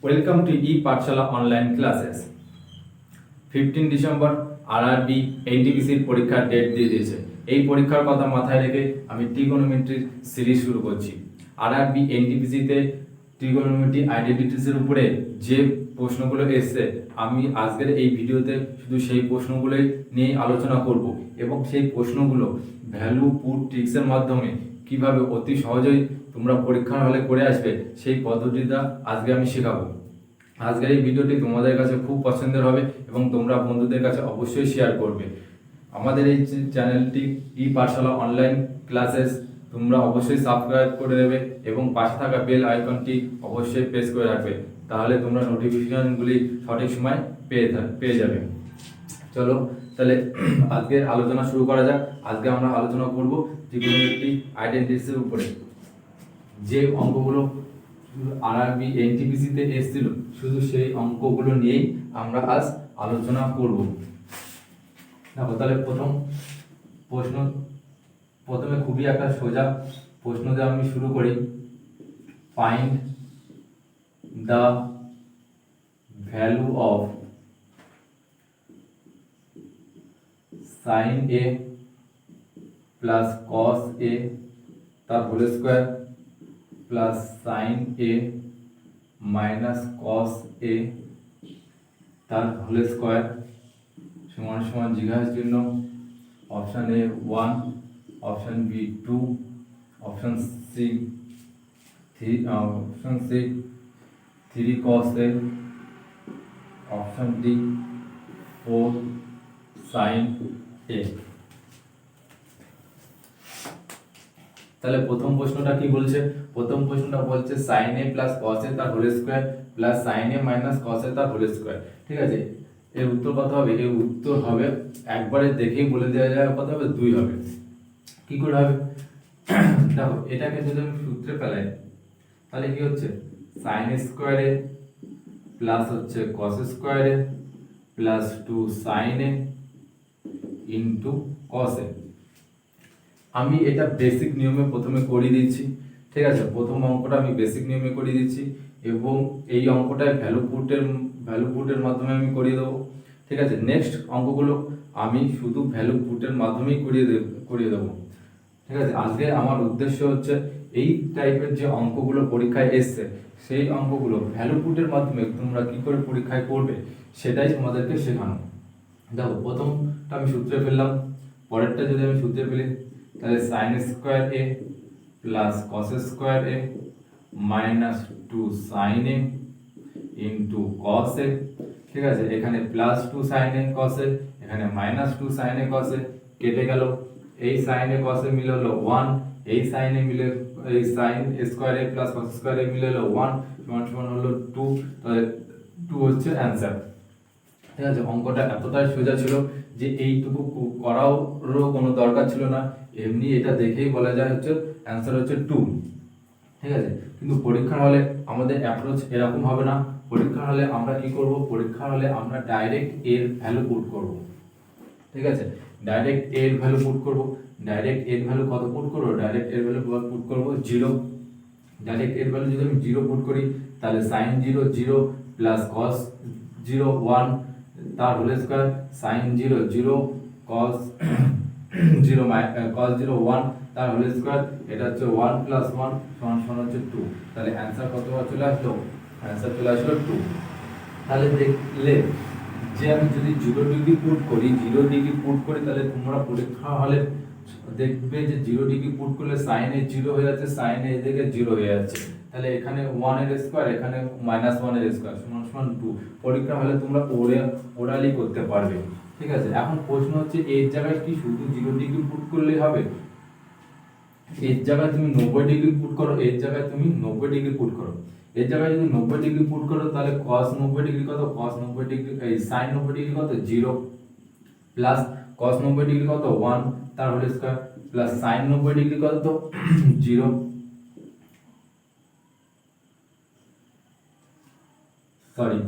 Welcome to e-পাঠশালা online classes. 15 December RRB এনটিপিসির পরীক্ষার ডেট দিয়ে দিয়েছে। এই পরীক্ষার কথা মাথায় রেখে আমি ট্রিগোনোমেট্রির সিরিজ শুরু করছি। আরআরবি এনটিপিসিতে ট্রিগোনোমেট্রি আইডেন্টিটিসের উপরে যে প্রশ্নগুলো এসছে, আমি আজকের এই ভিডিওতে শুধু সেই প্রশ্নগুলোই নিয়ে আলোচনা করব এবং সেই প্রশ্নগুলো ভ্যালু পুট ট্রিক্সের মাধ্যমে কিভাবে অতি সহজেই তোমরা পরীক্ষার হলে করে আসবে সেই পদ্ধতিটা আজকে আমি শেখাবো। আজকের এই ভিডিওটি তোমাদের কাছে খুব পছন্দের হবে এবং তোমরা বন্ধুদের কাছে অবশ্যই শেয়ার করবে। আমাদের এই চ্যানেলটি ই-পাঠশালা অনলাইন ক্লাসেস তোমরা অবশ্যই সাবস্ক্রাইব করে দেবে এবং পাশে থাকা বেল আইকনটি অবশ্যই প্রেস করে রাখবে, তাহলে তোমরা নোটিফিকেশনগুলি সঠিক সময় পেয়ে যাবে। চলো তাহলে আজকে আলোচনা শুরু করা যাক। আজকে আমরা আলোচনা করব ট্রিগোনোমেট্রি আইডেন্টিটিসের উপরে। যে অঙ্কগুলো আরআরবি এনটিপিসিতে এসেছিল শুধু সেই অঙ্কগুলো নিয়েই আমরা আজ আলোচনা করব। দেখো তাহলে প্রথমে খুবই একটা সোজা প্রশ্ন দিয়ে আমি শুরু করি। Find the value of sin a plus cos a তার whole square plus sin a minus cos a তার হোল স্কয়ার সমান সমান জিজ্ঞাসা চিহ্ন। Option A 1, option B 2, option C 3 cos a, option D 4 sin a। তাহলে প্রথম প্রশ্নটা কি বলছে? প্রথম প্রশ্নটা বলছে sin a plus cos a তার whole square plus sin a minus cos a তার হোল স্কয়ার। ঠিক আছে, এর উত্তর কত হবে? এর উত্তর হবে একবারে দেখেই বলে দেওয়া যায় কত হবে, 2 হবে। কি করে হবে? দেখো এটাকে যদি আমি সূত্রে ফেলাই তাহলে কি হচ্ছে sin স্কয়ার a প্লাস হচ্ছে cos square a plus 2 sin a into cos a। আমি এটা বেসিক নিয়মে প্রথমে করিয়ে দিচ্ছি। ঠিক আছে, প্রথম অঙ্কটা আমি বেসিক নিয়মে করিয়ে দিচ্ছি এবং এই অঙ্কটায় ভ্যালু পুটের মাধ্যমে আমি করিয়ে দেবো। ঠিক আছে, নেক্সট অঙ্কগুলো আমি শুধু ভ্যালু পুটের মাধ্যমেই করিয়ে দেবো। ঠিক আছে, আজকে আমার উদ্দেশ্য হচ্ছে এই টাইপের যে অঙ্কগুলো পরীক্ষায় এসছে সেই অঙ্কগুলো ভ্যালু পুটের মাধ্যমে তোমরা কি করে পরীক্ষায় করবে সেটাই তোমাদেরকে শেখানো। দেখো প্রথমটা আমি সূত্রে ফেললাম, পরেরটা যদি আমি সূত্রে ফেলি তাহলে sin square a plus cos square a minus 2 sin a into cos a। ঠিক আছে, এখানে plus 2 sin a cos a, এখানে minus 2 sin a cos a কেটে গেল। এই sin a cos a মিলে হলো 1, এই sin a মিলে এই sin square a plus cos square a মিলে হলো 1 সমান সমান হলো 2। তাহলে 2 হচ্ছে অ্যানসার। ঠিক আছে, অঙ্কটা এতটাই সোজা ছিল যে এইটুকু করারও কোনো দরকার ছিল না, এমনি এটা দেখেই বলা যায় হচ্ছে অ্যান্সার হচ্ছে 2। ঠিক আছে, কিন্তু পরীক্ষার হলে আমাদের অ্যাপ্রোচ এরকম হবে না। পরীক্ষার হলে আমরা কি করব? পরীক্ষার হলে আমরা ডাইরেক্ট এর ভ্যালু পুট করব। ঠিক আছে, ডাইরেক্ট এর ভ্যালু পুট করব। ডাইরেক্ট এর ভ্যালু কত পুট করব? ডাইরেক্ট এর ভ্যালু পুট করব 0। ডাইরেক্ট এর ভ্যালু যদি আমি 0 পুট করি তাহলে sin 0 0 প্লাস cos 0 1 তার whole square sin 0 0 cos 0 cos 0 1 তার হোল স্কয়ার, এটা হচ্ছে 1 প্লাস 1 সমান সমান হচ্ছে 2। তাহলে অ্যানসার কত চলে আসলো? অ্যানসার চলে আসলো 2। তাহলে দেখলে যে আমি যদি 0 ডিগ্রি পুট করি, 0 ডিগ্রি পুট করি তাহলে তোমরা পরীক্ষা হলে দেখবে যে 0 ডিগ্রি পুট করলে sin এ 0 হয়ে যাচ্ছে, sin এ এদিকে 0 হয়ে যাচ্ছে। তাহলে এখানে 1 এর স্কয়ার, এখানে মাইনাস 1 এর স্কয়ার সমান সমান 2। পরীক্ষা হলে তোমরা ওরালি করতে পারবে। ঠিক আছে, এখন প্রশ্ন হচ্ছে এর জায়গায় কি শুধু 0 ডিগ্রি পুট করলেই হবে? এর জায়গায় তুমি 90 ডিগ্রি পুট করো, এর জায়গায় তুমি 90 ডিগ্রি পুট করো। এর জায়গায় যদি 90 ডিগ্রি পুট করো তাহলে cos 90 ডিগ্রি কত? cos 90 ডিগ্রি এই sin 90 ডিগ্রি কত? 0 প্লাস cos 90 ডিগ্রি কত? 1 তার whole square plus sin 90 degree কত? 0 সরি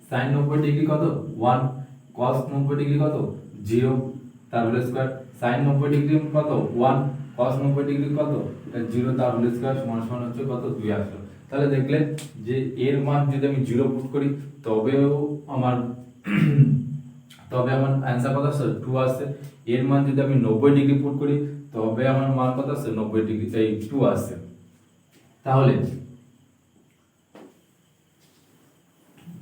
sin 90 ডিগ্রি কত? 1 cos 90 ডিগ্রি কত? 0 তার হোল স্কয়ার sin 90 ডিগ্রি কত? 1 cos 90 ডিগ্রি কত 0 তার হোল স্কয়ার সমান সমান হচ্ছে কত 2 আসলো। তাহলে দেখলে যে এর মান যদি আমি 0 পুট করি তবেও আমার অ্যান্সার কত আসছে 2 আসছে। এর মান যদি আমি 90 ডিগ্রি পুট করি তবে আমার মান কত আসছে 90 ডিগ্রি 2 আসছে।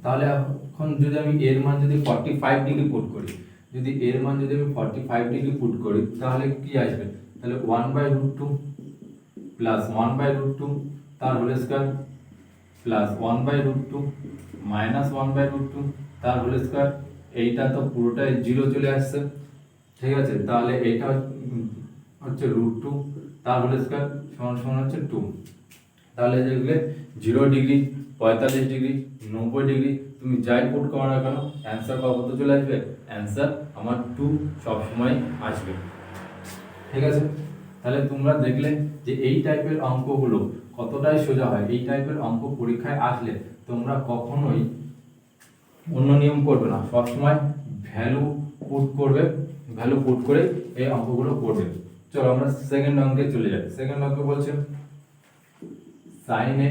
তাহলে এখন যদি আমি এর মান যদি 45 ডিগ্রি পুট করি, যদি এর মান যদি আমি 45 ডিগ্রি পুট করি তাহলে কি আসবে, তাহলে 1/√2 প্লাস 1/√2 তার হোল স্কয়ার প্লাস 1/√2 মাইনাস 1/√2 তার হোল স্কয়ার। এইটা তো পুরোটাই 0 চলে আসছে, ঠিক আছে। তাহলে এটা হচ্ছে √2 তার হোল স্কয়ার সমান সমান হচ্ছে 2। তাহলে দেখলে 0 ডিগ্রি 45 ডিগ্রি 90 ডিগ্রি তুমি যাই পুট করো না কেন অ্যান্সার কত চলে আসবে, অ্যান্সার আমার 2 সবসময় আসবে, ঠিক আছে। তাহলে তোমরা দেখলে যে এই টাইপের অঙ্কগুলো কতটাই সোজা হয়। এই টাইপের অঙ্ক পরীক্ষায় আসলে তোমরা কখনোই অন্য নিয়ম করবে না, সবসময় ভ্যালু পুট করবে, ভ্যালু পুট করে এই অঙ্কগুলো করবে। চলো আমরা সেকেন্ড অঙ্কে চলে যাই। সেকেন্ড অঙ্ক বলছে sin a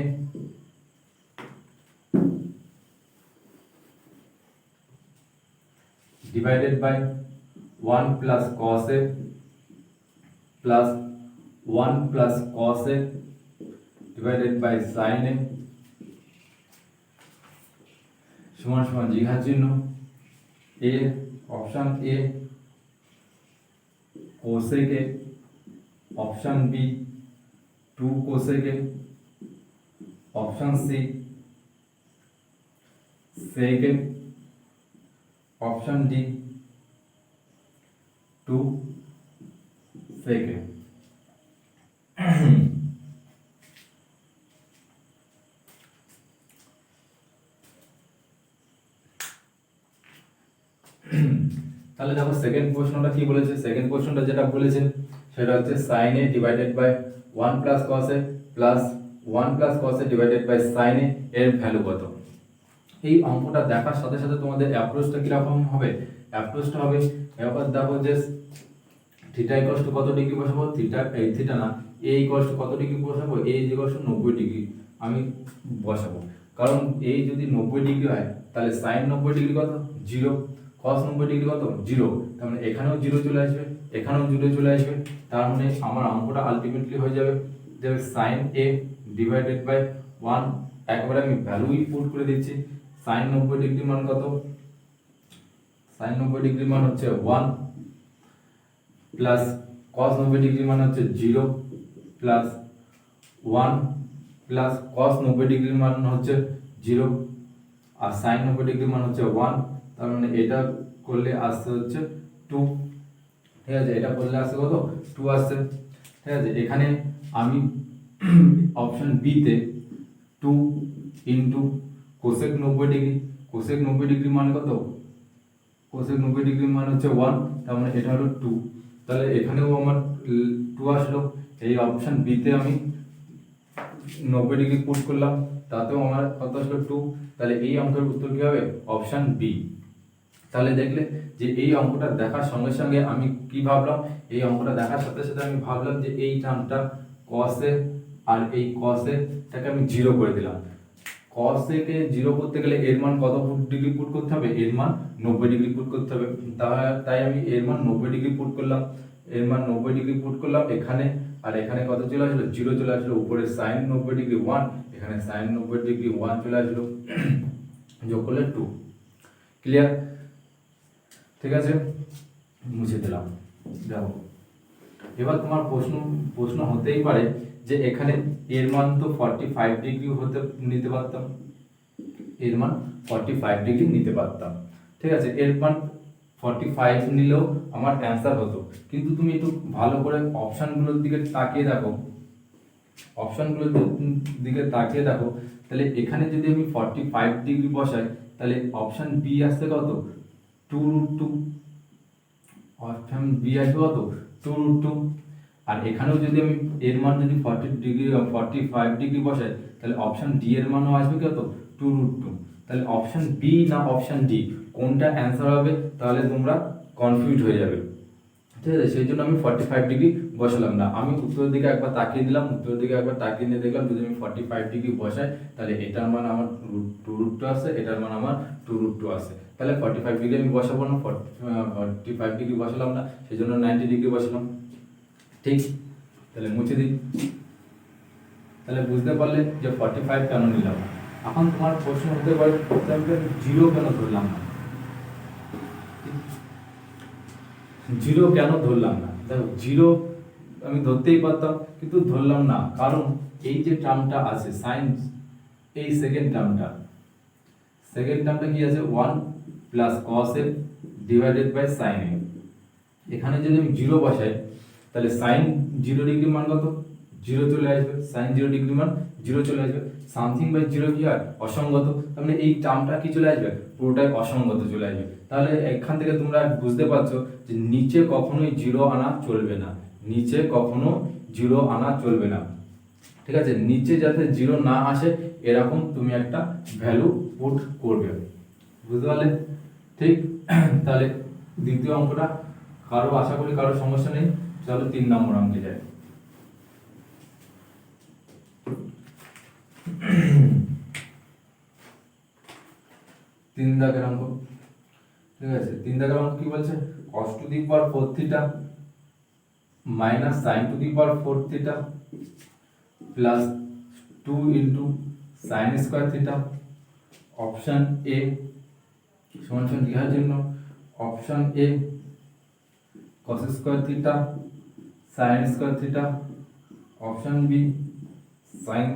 divided by 1 plus cos a plus 1 plus cos a divided by sin a সমান সমান জিঘা চিহ্ন a, option a cosec a, option b 2 cosec a, option C sec a, option D 2 sec a। তাহলে দেখো second প্রশ্নটা কি বলেছে। Second প্রশ্নটা যেটা বলেছে সেটা হচ্ছে sin a divided by 1 plus cos a plus 1 plus cos a divided by sin a এর ভ্যালু কত। এই অঙ্কটা দেখার সাথে সাথে তোমাদের অ্যাপ্রোচটা কিরকম হবে, অ্যাপ্রোচটা হবে এবার দেখো যে থিটা ইকুয়াল টু কত ডিগ্রি বসাবো, থিটা না a ইকুয়াল টু কত ডিগ্রি বসাবো, a ইকুয়াল টু 90 ডিগ্রি আমি বসাবো। কারণ এই যদি 90 ডিগ্রি হয় তাহলে sin 90 ডিগ্রি কত 0, cos 90 ডিগ্রি কত 0, তার মানে এখানেও 0 চলে আসবে, এখানেও 0 চলে আসবে। তার মানে আমার অঙ্কটা আলটিমেটলি হয়ে যাবে যে sin a ডিভাইডেড বাই 1, একবারে আমি ভ্যালুই পুট করে দিচ্ছি। sin 90 ডিগ্রি মান কত, sin 90 ডিগ্রি মান হচ্ছে 1 প্লাস cos 90 ডিগ্রি মান হচ্ছে 0 প্লাস 1 প্লাস cos 90 ডিগ্রি মান হচ্ছে 0 আর sin 90 ডিগ্রি মান হচ্ছে 1, তার মানে এটা করলে আসছে হচ্ছে 2, ঠিক আছে। এটা করলে আসছে কত 2 আসছে, ঠিক আছে। এখানে আমি অপশন বি তে 2 into cosec 90 degree, cosec 90 degree মান কত, cosec 90 ডিগ্রি মান হচ্ছে 1, তার মানে এটা হলো 2। তাহলে এখানেও আমার 2 আসলো। এই অপশন বি তে আমি 90 ডিগ্রি পুট করলাম, তাতেও আমার কত আসলো 2। তাহলে এই অঙ্কের উত্তর কি হবে, অপশন বি। তাহলে দেখলে যে এই অঙ্কটা দেখার সঙ্গে সঙ্গে আমি কি ভাবলাম, এই অঙ্কটা দেখার সাথে সাথে আমি ভাবলাম যে এই টার্মটা cos a আর এই cos a টাকে আমি 0 করে দিলাম। cos a কে 0 করতে গেলে এর মান কত ডিগ্রি পুট করতে হবে, এর মান 90 ডিগ্রি পুট করতে হবে। তাই আমি এর মান 90 ডিগ্রি পুট করলাম, এর মান 90 ডিগ্রি পুট করলাম এখানে, আর এখানে কত চলে আসলো 0 চলে আসলো। উপরে sin 90 ডিগ্রি 1, এখানে sin 90 ডিগ্রি 1 চলে আসলো, যোগ করলে 2। ক্লিয়ার, ঠিক আছে, মুছে দিলাম। দেখো এবার তোমার প্রশ্ন হতেই পারে যে এখানে এর মান তো 45 ডিগ্রি হতে নিতে পারতাম, এর মান 45 ডিগ্রি নিতে পারতাম, ঠিক আছে। এর মান 45 নিলেও আমার অ্যান্সার হতো। কিন্তু তুমি একটু ভালো করে অপশনগুলোর দিকে তাকিয়ে দেখো, অপশনগুলোর দিকে তাকিয়ে দেখো, তাহলে এখানে যদি আমি 45 ডিগ্রি বসাই তাহলে অপশন বি আসছে কত 2√2, অপশন বি আসবে কত 2√2। আর এখানেও যদি আমি এর মান যদি 45 ডিগ্রি বসাই তাহলে অপশন ডি এর মানও আসবে কত 2√2। তাহলে অপশন বি না অপশন ডি কোনটা অ্যান্সার হবে, তাহলে তোমরা কনফিউজ হয়ে যাবে। ঠিক আছে, সেই জন্য আমি 45 ডিগ্রি বসালাম না, আমি উত্তরের দিকে একবার তাকিয়ে দিলাম, উত্তরের দিকে একবার তাকিয়ে নিয়ে দেখলাম যদি আমি 45 ডিগ্রি বসাই তাহলে এটার মান আমার √2 আসে, এটার মান আমার 2√2 আসে, তাহলে 45 ডিগ্রি আমি বসাবো না, 45 ডিগ্রি বসালাম না, সেই জন্য 90 ডিগ্রি বসালাম। ঠিক, তাহলে মুছে দিই। তাহলে বুঝতে পারলে যে 45 কেন নিলাম না। এখন তোমার প্রশ্ন হতে পারে আমি 0 কেন ধরলাম না, 0 কেন ধরলাম না। দেখো 0 আমি ধরতেই পারতাম কিন্তু ধরলাম না, কারণ এই যে টার্মটা আছে সাইন, এই সেকেন্ড টার্মটা কি আছে 1 plus cos a divided by sin a। এখানে যদি আমি 0 বসাই তাহলে sin 0 ডিগ্রি মান কত 0 চলে আসবে, sin 0 ডিগ্রি মান 0 চলে আসবে, সামথিং বাই 0 কি হয় অসঙ্গত, তার মানে এই টার্মটা কি চলে আসবে পুরোটাই অসঙ্গত চলে আসবে। তাহলে এখান থেকে তোমরা বুঝতে পারছো যে নিচে কখনোই 0 আনা চলবে না, নিচে কখনো 0 আনা চলবে না। ঠিক আছে, নিচে যাতে 0 না আসে এরকম তুমি একটা ভ্যালু পুট করবে, বুঝতে পারলে। ঠিক, তাহলে দ্বিতীয় অঙ্কটা কারো আশা করি কারো সমস্যা নেই। চলো 3 নম্বর অঙ্কে যাই। 3 দাগের অঙ্ক। ঠিক আছে, 3 দাগের অঙ্ক কি বলছে, cos to the power 4 theta minus sin to the power 4 theta plus 2 into sin square theta. Option A সমান সমান লেখার জন্য option A cos square theta sin square theta, option B sin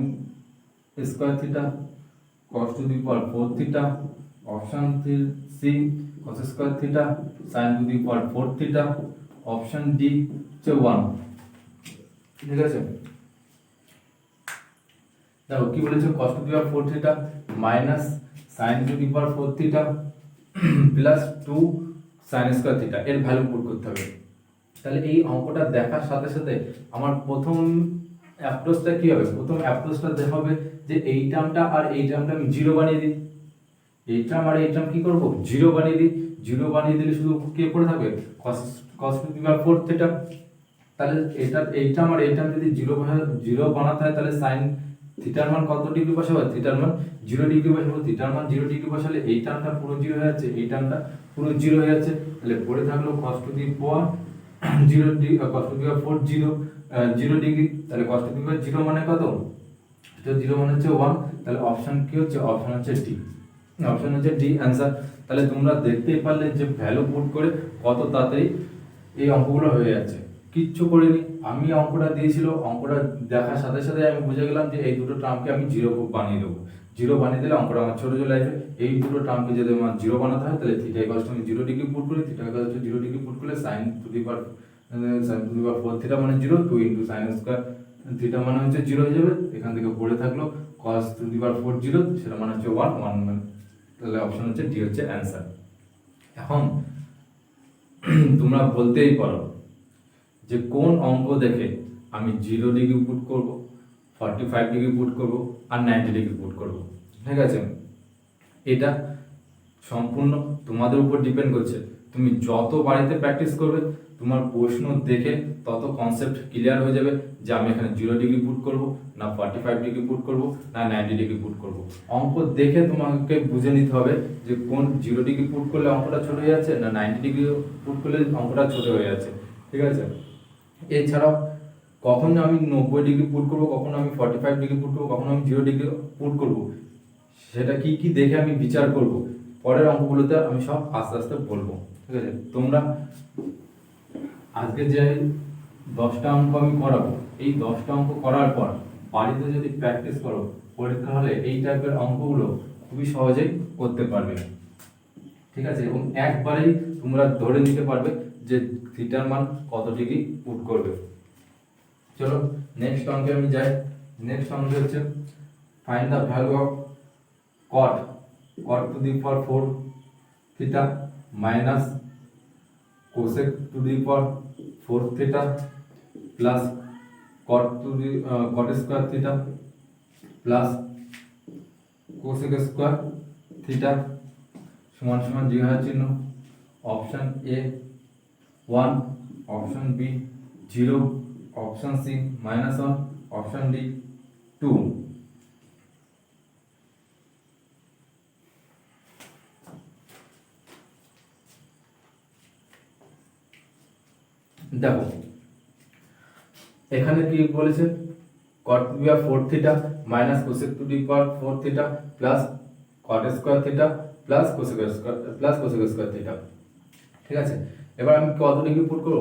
square theta cos to the power 4 theta, option C cos square theta sin to the power 4 theta, option D হচ্ছে 1। ঠিক আছে, দেখো কি বলেছে cos to the power 4 theta minus sin to the power 4 theta plus 2 sin square theta, এর value put করতে হবে। তাহলে এই অঙ্কটা দেখার সাথে সাথে আমার প্রথম অ্যাপ্রোচটা কি হবে, প্রথম অ্যাপ্রোচটা দেখা হবে যে এই টার্মটা আর এই টার্মটা আমি 0 বানিয়ে দিই, এই টার্ম আর এই টার্ম কি করব 0 বানিয়ে দিই, 0 বানিয়ে দিলে শুধু কি পড়ে থাকবে cos to the power 4 theta. তাহলে এটা এই টার্ম আর এই টার্ম যদি 0 বানাতে হয় তাহলে sin থিটার মান কত ডিগ্রি বসাবো, থিটার মান 0 ডিগ্রি বসাবো, থিটার মান 0 ডিগ্রি বসালে এই টার্মটা পুরো 0 হয়ে যাচ্ছে, এই টার্মটা পুরো 0 হয়ে যাচ্ছে, তাহলে পড়ে থাকলো cos to the power 0 degree cos to the power 4 0 degree, তাহলে cos টু দি পাওয়ার 0 মানে কত, এটা 0 মানে হচ্ছে 1, তাহলে অপশন কি হচ্ছে, অপশন হচ্ছে ডি, অপশন হচ্ছে ডি অ্যানসার। তাহলে তোমরা দেখতেই পারলে যে ভ্যালু পুট করে কত তাড়াতাড়ি এই অঙ্কগুলো হয়ে যাচ্ছে, কিচ্ছু করিনি আমি, অঙ্কটা দিয়েছিল, অঙ্কটা দেখার সাথে সাথে আমি বুঝে গেলাম যে এই দুটো টার্মকে আমি 0 বানিয়ে দেবো, 0 বানিয়ে দিলে অঙ্কটা আমার ছোট চলে আসবে। এই দুটো টার্মকে যদি আমার 0 বানাতে হয় তাহলে থিটা ইকুয়ালস টু আমি 0 ডিগ্রি পুট করি, theta equals two 0 degree put করলে sin to the power 4 theta মানে 0, 2 ইনটু sin স্কয়ার থিটা মানে হচ্ছে 0 হয়ে যাবে, এখান থেকে পড়ে থাকলো cos টু দি পাওয়ার 4 0, সেটা মানে হচ্ছে 1 মানে, তাহলে অপশন হচ্ছে ডি হচ্ছে অ্যানসার। এখন তোমরা বলতেই পারো যে কোন অঙ্ক দেখে আমি 0 ডিগ্রি পুট করব, 45 ডিগ্রি পুট করব আর 90 ডিগ্রি পুট করব। ঠিক আছে, এটা সম্পূর্ণ তোমাদের উপর ডিপেন্ড করছে, তুমি যত বাড়িতে প্র্যাকটিস করবে তোমার প্রশ্ন দেখে তত কনসেপ্ট ক্লিয়ার হয়ে যাবে যে আমি এখানে 0 ডিগ্রি পুট করব না 45 ডিগ্রি পুট করব না 90 ডিগ্রি পুট করব। অঙ্ক দেখে তোমাকে বুঝে নিতে হবে যে কোন 0 ডিগ্রি পুট করলে অঙ্কটা ছোট হয়ে যাচ্ছে না 90 ডিগ্রি পুট করলে অঙ্কটা ছোট হয়ে যাচ্ছে। ঠিক আছে, এছাড়াও কখন আমি 90 ডিগ্রি পুট করব, কখন আমি 45 ডিগ্রি পুট করব, কখন আমি 0 ডিগ্রি পুট করব, সেটা কি কি দেখে আমি বিচার করব পরের অঙ্কগুলোতে আমি সব আস্তে আস্তে বলবো। ঠিক আছে, তোমরা আজকে যে 10টা অঙ্ক আমি করাবো, এই 10টা অঙ্ক করার পর বাড়িতে যদি প্র্যাকটিস করো পরীক্ষা হলে এই টাইপের অঙ্কগুলো খুবই সহজেই করতে পারবে। ঠিক আছে, এবং একবারেই তোমরা ধরে নিতে পারবে যে থিটার মান কত ডিগ্রি পুট করবে। চলো নেক্সট অঙ্কে আমি যাই। নেক্সট অঙ্ক হচ্ছে find the value of cot to the power 4 theta minus cosec to the power 4 theta plus cot square theta plus cosec square theta সমান সমান জিজ্ঞাসা চিহ্ন। Option A 1, option B 0, option C -1, option D 2। দেখো এখানে কি বলেছে, cot to the power 4 theta minus cosec to the power 4 theta plus cot square theta plus cosec square theta. ঠিক আছে, এবার আমি কত ডিগ্রি পুট করব,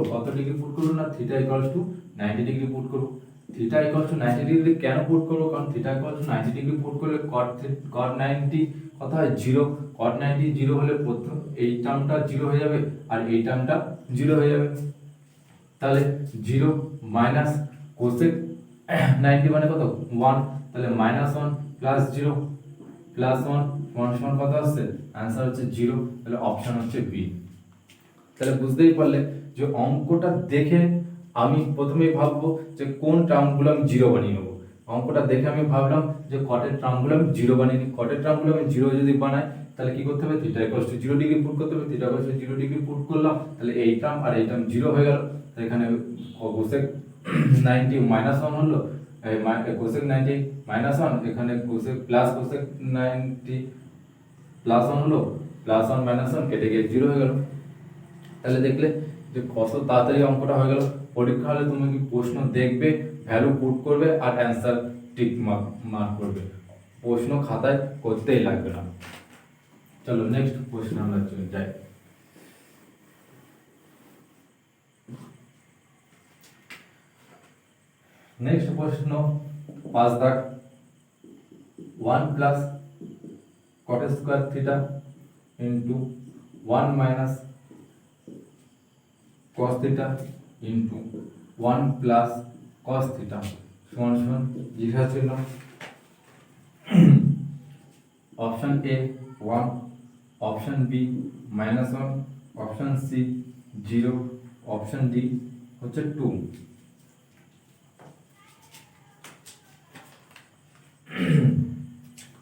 না theta equals two 90 degree put করব। থিটা ইকুয়ালস টু 90 ডিগ্রি কেন পুট করব, কারণ theta equals two 90 degree put করলে cot 90 কত হয় 0, cot 90 0 হলে প্রথম এই টার্মটা 0 হয়ে যাবে আর এই টার্মটা 0 হয়ে যাবে। তাহলে 0 মাইনাস কোসেক 90 মানে কত 1, তাহলে -1 প্লাস 0 প্লাস 1 সমান কত আসছে, आंसर হচ্ছে 0, তাহলে অপশন হচ্ছে বি। তাহলে বুঝতেই পারলে যে অঙ্কটা দেখে আমি প্রথমেই ভাববো যে কোন টার্মগুলো আমি 0 বানিয়ে নেব। অঙ্কটা দেখে আমি ভাবলাম যে কটের টার্মগুলো আমি 0 বানিয়ে নিই। কটের টার্মগুলো আমি 0 যদি বানাই তাহলে কি করতে হবে, theta equals two 0 degree put করতে হবে। Theta equals two 0 degree put করলাম, তাহলে এই টার্ম আর এই টার্ম 0 হয়ে গেল। এখানে কোসেক 90 -1 হলো, কোসেক 90 -1, এখানে কোসেক প্লাস কোসেক 90 +1 হলো, +1 -1 কেটে গিয়ে 0 হয়ে গেল। তাহলে দেখলে যে কত তাড়াতাড়ি অঙ্কটা হয়ে গেল। পরীক্ষা হলে তুমি কি প্রশ্ন দেখবে, ভ্যালু পুট করবে আর অ্যান্সার টিক মার্ক করবে, প্রশ্ন খাতায় করতেই লাগবে না। চলো নেক্সট কোশ্চেন আমরা চলে যাই। নেক্সট প্রশ্ন 5 দাগ, 1 plus cot square theta into 1 minus cos theta into 1 plus cos theta সমান সমান জিজ্ঞাসা চিহ্ন। Option A 1, option B -1, option C 0, option D হচ্ছে 2।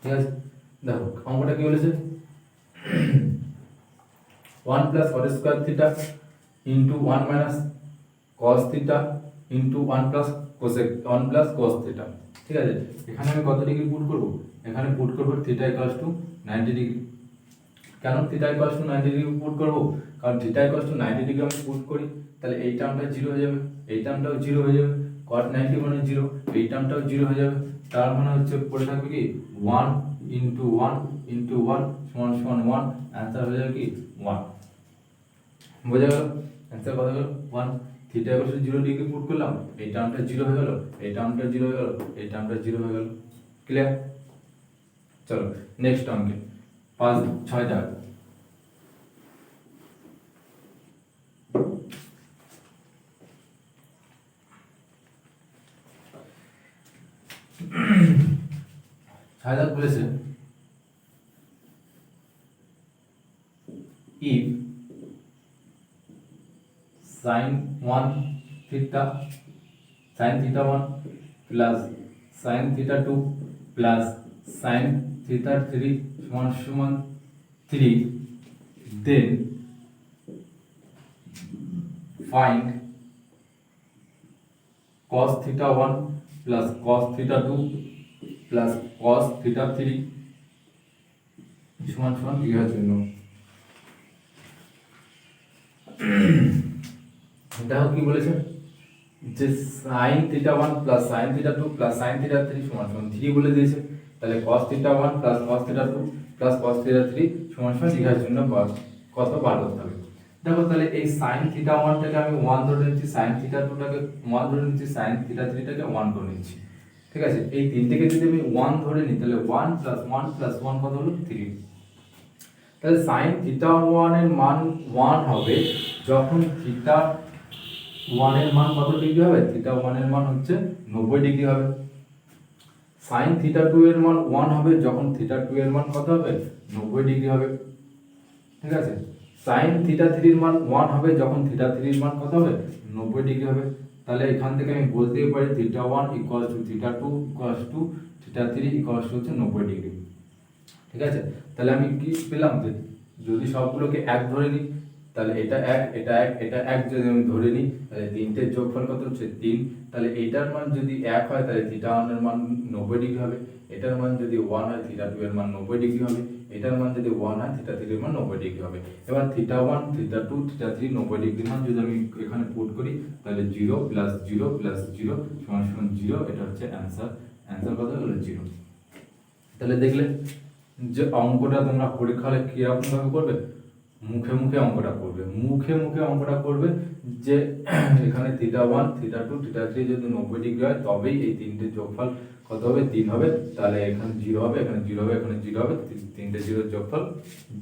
ঠিক আছে, দেখো অঙ্কটা কি বলেছে, 1 plus cot square theta into 1 minus cos theta into 1 plus cos theta. ঠিক আছে, এখানে আমি কত ডিগ্রি পুট করব, এখানে পুট করব থিটা ইকুয়ালস টু 90 ডিগ্রি। কেন theta equals two 90 degree put করব, কারণ থিটা ইকুয়ালস টু 90 ডিগ্রি আমি পুট করি তাহলে এই টার্মটা 0 হয়ে যাবে, এই টার্মটাও 0 হয়ে যাবে, cot 90 মানে 0, এই টার্মটাও 0 হয়ে যাবে। তার মানে হচ্ছে পড়ে থাকবে কি 1 ইনটু 1 ইনটু 1 সমান সমান 1, आंसर হয়ে যাবে কি 1। বোঝা গেল, आंसर কত হলো 1। Theta equals two 0 degree put করলাম, এই টার্মটা 0 হয়ে গেল, এই টার্মটা 0 হয়ে গেল, এই টার্মটা 0 হয়ে গেল। ক্লিয়ার? চলো নেক্সট অঙ্কে 5-6 দাগ, ছায়াদার বলেছে if sin 1 theta sin theta 1 plus sin theta 2 plus sin theta 3 সমান 3, then find cos theta 1 plus cos theta 2 plus cos theta 3 সমান জিজ্ঞাসা চিহ্ন। দেখো কি বলেছে যে sin theta 1 plus sin theta 2 plus sin theta 3 সমান 3 বলে দিয়েছে, তাহলে cos theta 1 plus cos theta 2 plus cos theta 3 সমান জিজ্ঞাসা চিহ্ন কত বার করতে হবে। দেখো তাহলে এই sin theta 1 টাকে আমি 1 ধরে নিচ্ছি, sin theta 2 টাকে 1 ধরে নিচ্ছি, sin theta 3 টাকে 1 ধরে নিচ্ছি। ঠিক আছে, এই তিনটেকে যদি আমি 1 ধরে নিই তাহলে 1 plus 1 plus 1 কত হলো 3। তাহলে sin theta 1 এর মান 1 হবে যখন theta 1 এর মান কত ডিগ্রি হবে, theta 1 এর মান হচ্ছে 90 ডিগ্রি হবে। sin theta 2 এর মান 1 হবে যখন theta 2 এর মান কত হবে 90 ডিগ্রি হবে। ঠিক আছে, sin theta 3 এর মান 1 হবে যখন theta 3 এর মান কত হবে 90 ডিগ্রি হবে। তাহলে এখান থেকে আমি বলতেই পারি theta 1 equals to theta 2 equals to theta 3 equals to হচ্ছে 90 ডিগ্রি। ঠিক আছে, তাহলে আমি কি পেলাম, যদি সবগুলোকে 1 ধরে নিই তাহলে এটা এক, এটা এক, এটা এক যদি আমি ধরে নিই, তাহলে তিনটের যোগফল কত হচ্ছে 3। তাহলে এটার মান যদি এক হয় তাহলে থিটা 1 এর মান 90 ডিগ্রি হবে, এটার মান যদি 1 হয় থিটা 2 এর মান 90 ডিগ্রি হবে, এটার মান যদি 1 হয় থিটা 3 এর মান 90 ডিগ্রি হবে। এবার থিটা 1 থিটা 2 থিটা 3 90 ডিগ্রি মান যদি আমি এখানে পুট করি তাহলে 0 প্লাস 0 প্লাস 0 সমান সমান 0, এটা হচ্ছে অ্যানসার। অ্যানসার কত হলো 0। তাহলে দেখলে যে অঙ্কটা তোমরা পরীক্ষা হলে কিরকম ভাবে করবে, মুখে মুখে অঙ্কটা করবে, মুখে মুখে অঙ্কটা করবে যে এখানে থিটা 1 থিটা 2 থিটা 3 যদি 90 ডিগ্রি হয় তবেই এই তিনটে যোগফল কত হবে 3 হবে, তাহলে এখানে 0 হবে, এখানে 0 হবে, এখানে 0 হবে, তিনটে 0 যোগফল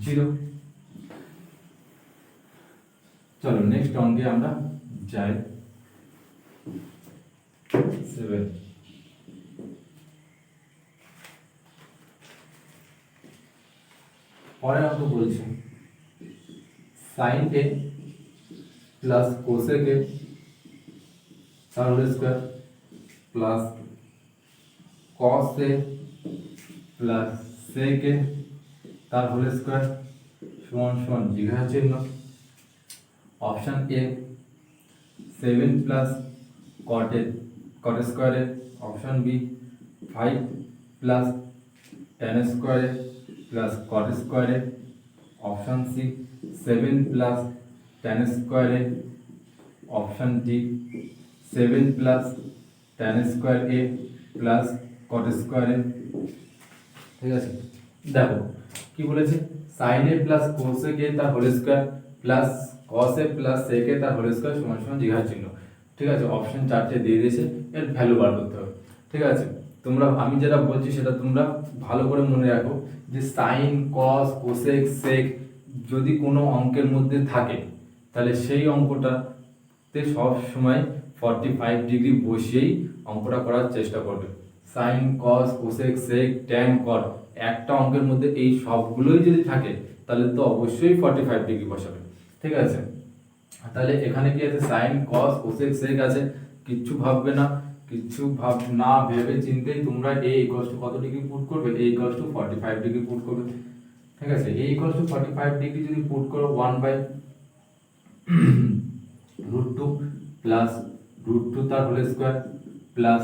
0। চলো নেক্সট অঙ্কে আমরা যাই। 7 পরের অঙ্ক বলছে sin a plus cosec a তার whole square plus cos a plus sec a তার হোল স্কয়ার সমান সমান জিজ্ঞাসা চিহ্ন। Option A 7 plus cot square a, option B 5 plus tan square a plus cot square a, option C 7 plus tan square a, option D 7 plus tan square a plus cot square a। ঠিক আছে, দেখো কি বলেছে sin a plus cosec a তার whole square plus cos a plus sec a তার whole square সমান সমান জিজ্ঞাসা চিহ্ন। ঠিক আছে, অপশন চারটে দিয়ে দিয়েছে, এর ভ্যালু বার করতে হবে। ঠিক আছে, তোমরা আমি যেটা বলছি সেটা তোমরা ভালো করে মনে রাখো যে sin cos cosec sec যদি কোনো অঙ্কের মধ্যে থাকে তাহলে সেই অঙ্কটাতে সব সময় 45 ডিগ্রি বসিয়েই অঙ্কটা করার চেষ্টা করবে। sin cos cosec sec tan cot একটা অঙ্কের মধ্যে এই সবগুলোই যদি থাকে তাহলে তো অবশ্যই 45 ডিগ্রি বসাবে। ঠিক আছে, তাহলে এখানে কি আছে sin cos cosec sec আছে, কিচ্ছু ভাববে না, কিছু না ভেবে চিন্তেই তোমরা a কত ডিগ্রি পুট করবে, a 45 ডিগ্রি পুট করবে। ঠিক আছে, a 45 ডিগ্রি যদি পুট করো 1/√2 প্লাস √2 তার হোল স্কয়ার প্লাস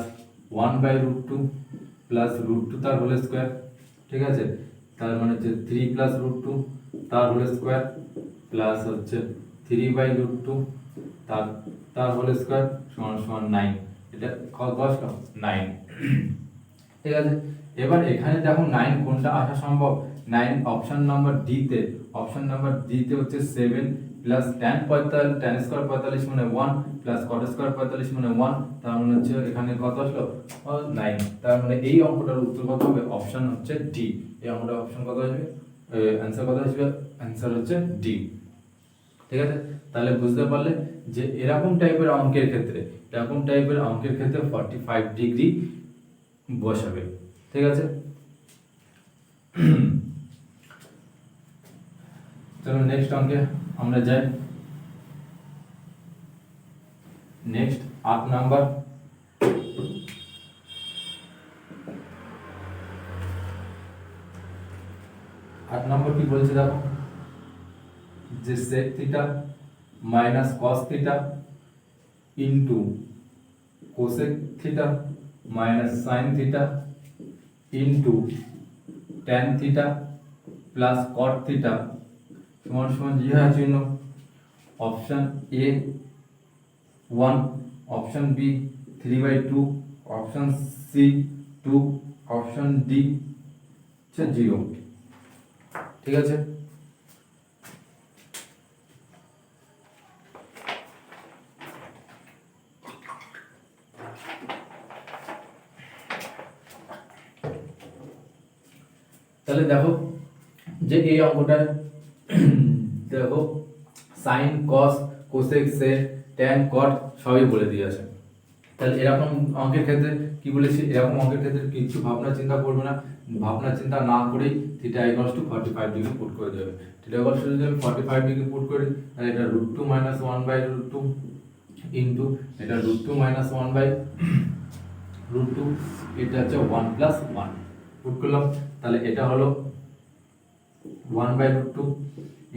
1/√2 প্লাস √2 তার হোল স্কয়ার। ঠিক আছে, তার মানে হচ্ছে 3 প্লাস √2 তার হোল স্কয়ার প্লাস হচ্ছে 3/√2 তার হোল স্কয়ার সমান সমান 9। এটা কত আসলো 9। ঠিক আছে, এবার এখানে দেখো 9 কোনটা আসা সম্ভব, 9 অপশন নাম্বার ডি তে, অপশন নাম্বার ডি তে হচ্ছে 7 প্লাস tan স্কয়ার 45 মানে 1 প্লাস cot স্কয়ার 45 মানে 1, তার মানে হচ্ছে এখানে কত আসলো 9। তার মানে এই অঙ্কটার উত্তর কত হবে, অপশন হচ্ছে ডি। এই অঙ্কটার অপশন কত আসবে, অ্যানসার কত আসবে, অ্যানসার হচ্ছে ডি। ঠিক আছে, তাহলে বুঝতে পারলে যে এরকম টাইপের অঙ্কের ক্ষেত্রে 45 ডিগ্রি বসাবে। ঠিক আছে, চলো নেক্সট অঙ্কে আমরা যাই। Next 8 number. 8 নম্বর কি বলছে দেখো, যে sec theta minus cos theta into cosec theta minus sin theta into tan theta plus cot theta সমান সমান জিজ্ঞাসা চিহ্ন। Option A 1, option B 3/2, option C 2, option D 0। ঠিক আছে, তাহলে দেখো যে এই অঙ্কটা দেখো sin cos cosec sec tan cot সবই বলে দিয়েছে। তাহলে এরকম অঙ্কের ক্ষেত্রে কি বলেছি, এরকম অঙ্কের ক্ষেত্রে কিছু ভাবনা চিন্তা করবে না, ভাবনা চিন্তা না করেই থিটা 45 ডিগ্রি পুট করে দেবে। থিটা যদি আমি 45 ডিগ্রি পুট করি তাহলে এটা √2 মাইনাস 1/√2 ইনটু এটা √2 মাইনাস 1/√2, এটা হচ্ছে 1 প্লাস 1 পুট করলাম, তাহলে এটা হলো 1/√2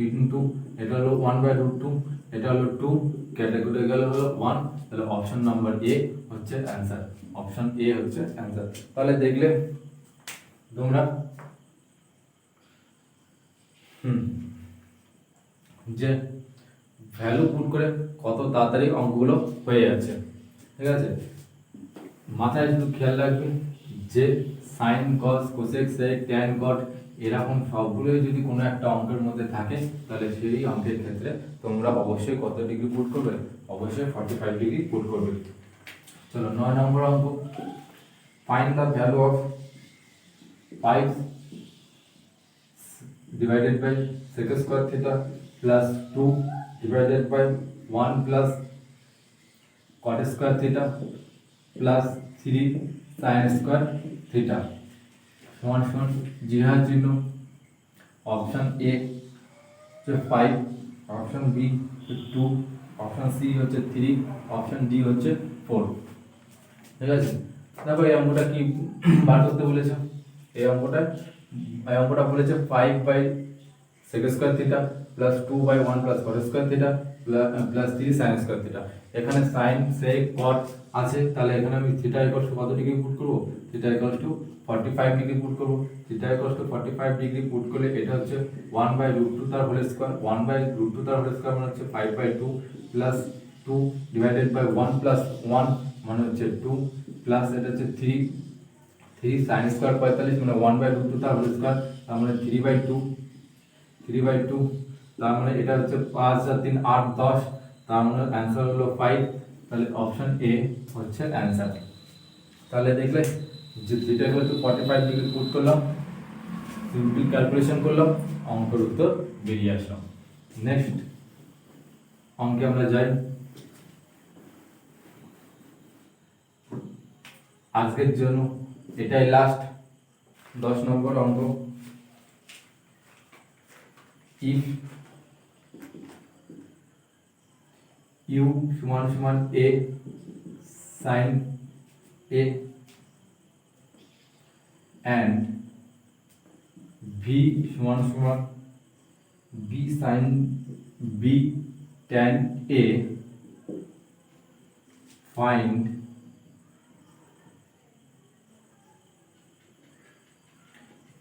ইনটু এটা হলো 1/√2, এটা হলো 2, কেটে কুটে গেল হলো 1, তাহলে অপশন নাম্বার এ হচ্ছে অ্যান্সার, অপশন এ হচ্ছে অ্যান্সার। তাহলে দেখলে তোমরা যে ভ্যালু পুট করে কত তাড়াতাড়ি অঙ্কগুলো হয়ে যাচ্ছে। ঠিক আছে, মাথায় শুধু খেয়াল রাখবে যে sine cos cosec sec tan cot এরকম সবগুলোই যদি কোনো একটা অঙ্কের মধ্যে থাকে তাহলে সেই অঙ্কের ক্ষেত্রে তোমরা অবশ্যই কত ডিগ্রি পুট করবে, অবশ্যই 45 ডিগ্রি পুট করবে। চলো 9 নম্বর অঙ্ক, find the value of 5 divided by sec square theta plus 2 divided by 1 plus cot square theta plus 3 sin square theta সমান সমান জিহার চিহ্ন। অপশন এ হচ্ছে 5, অপশন বি 2, অপশন সি হচ্ছে 3, অপশন ডি হচ্ছে 4। ঠিক আছে, তারপর এই অঙ্কটা কি বার করতে বলেছে? এই অঙ্কটা বলেছে 5/sec square theta plus 2/1 plus cot square theta plus 3 sin square theta. এখানে sin sec cot আছে, তাহলে এখানে আমি থিটা ইকুয়ালস টু কত ডিগ্রি পুট করব? Theta equals to 45 degree put করব। Theta equals to 45 degree put করলে এটা হচ্ছে 1/√2 তার হোল স্কয়ার, 1/√2 তার হোল স্কয়ার মানে হচ্ছে 5/2 প্লাস 2 ডিভাইডেড বাই 1 প্লাস 1 মানে হচ্ছে 2 প্লাস এটা হচ্ছে 3 sin স্কয়ার 45 মানে 1/√2 তার হোল স্কয়ার, তার মানে 3/2 তার মানে এটা হচ্ছে 5 আর 3 8 10, তার মানে অ্যান্সার হলো 5। তাহলে অপশন এ হচ্ছে অ্যান্সার। তাহলে দেখলে যে theta equal to 45 degree put করলাম, সিম্পল ক্যালকুলেশন করলাম, অঙ্কের উত্তর বেরিয়ে আসলাম। নেক্সট অঙ্কে আমরা যাই। আজকের জন্য এটাই লাস্ট 10 নম্বর অঙ্ক। ইফ ইউ সমান সমান a sine a and v সমান সমান b sine b tan a, find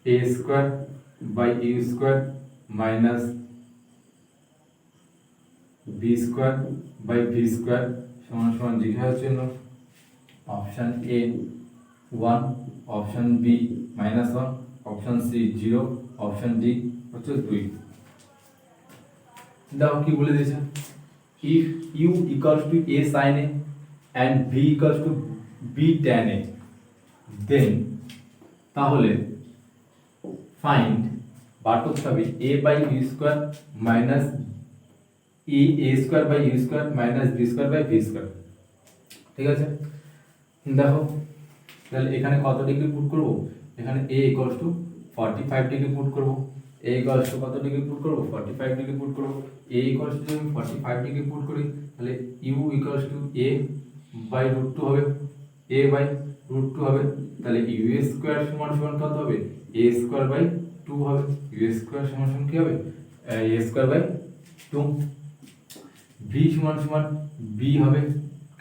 a square by u square minus b square by v square সমান সমান জিজ্ঞাসার জন্য option A 1, option B -1, option C 0, option D হচ্ছে 2। দেখো কি বলে দিয়েছে, if U equals to a sin a and v equals to b tan a, then তাহলে ফাইন্ড বার করতে হবে a by u square minus a square by u square minus b square by v square. ঠিক আছে, দেখো তাহলে এখানে কত ডিগ্রি পুট করব? এখানে a equals to 45 degree put করব। a ইকুয়ালস টু কত ডিগ্রি পুট করব? 45 ডিগ্রি পুট করব। a ইকুয়ালস টু যদি 45 ডিগ্রি পুট করি তাহলে u equals to a by √2 হবে, a বাই √2 হবে। তাহলে u স্কয়ার সমান সমান কত হবে? a স্কয়ার বাই 2 হবে। u স্কয়ার সমান সমান কি হবে? a square by 2। v সমান সমান b হবে,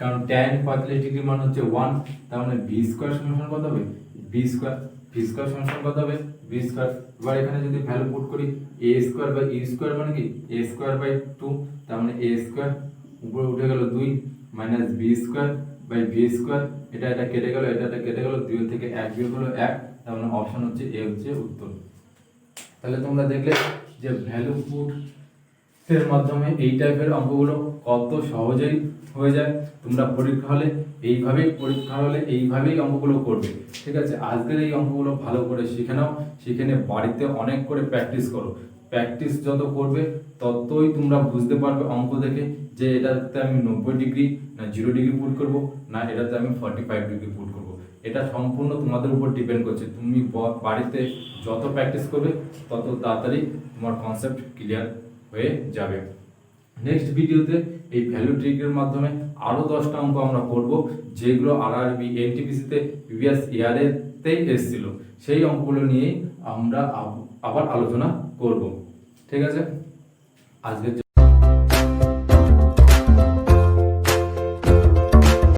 কারণ tan 45 ডিগ্রি মান হচ্ছে 1, তার মানে v স্কয়ার সমান সমান কত হবে? b square. v স্কয়ার সমান সমান কত হবে? b square. এবার এখানে যদি ভ্যালু পুট করি a square by u square মানে কি a স্কয়ার বাই 2, তার মানে a স্কয়ার উপরে উঠে গেল 2 minus b square by v square, এটা কেটে গেল, এটা কেটে গেল, 2 থেকে 1 বিয়োগ হলো 1, তার মানে অপশন হচ্ছে এ হচ্ছে উত্তর। তাহলে তোমরা দেখলে যে ভ্যালু পুট এর মাধ্যমে এই টাইপের অঙ্কগুলো কত সহজেই হয়ে যায়। তোমরা পরীক্ষা হলে এইভাবেই অঙ্কগুলো করবে। ঠিক আছে, আজকের এই অঙ্কগুলো ভালো করে শিখে নাও, শিখে নিয়ে বাড়িতে অনেক করে প্র্যাকটিস করো। প্র্যাকটিস যত করবে ততই তোমরা বুঝতে পারবে অঙ্ক দেখে যে এটাতে আমি 90 ডিগ্রি না 0 ডিগ্রি পুট করব, না এটাতে আমি 45 ডিগ্রি পুট করব। এটা সম্পূর্ণ তোমাদের উপর ডিপেন্ড করছে। তুমি বাড়িতে যত প্র্যাকটিস করবে তত তাড়াতাড়ি তোমার কনসেপ্ট ক্লিয়ার হয়ে যাবে। নেক্সট ভিডিওতে এই ভ্যালু ট্রিকের মাধ্যমে আরো 10টা অঙ্ক আমরা করব, যেগুলো আরআরবি এনটিপিসিতে প্রিভিয়াস ইয়ারেতেই এসেছিল। সেই অঙ্কগুলো নিয়ে আমরা আবার আলোচনা করব। ঠিক আছে। আজকের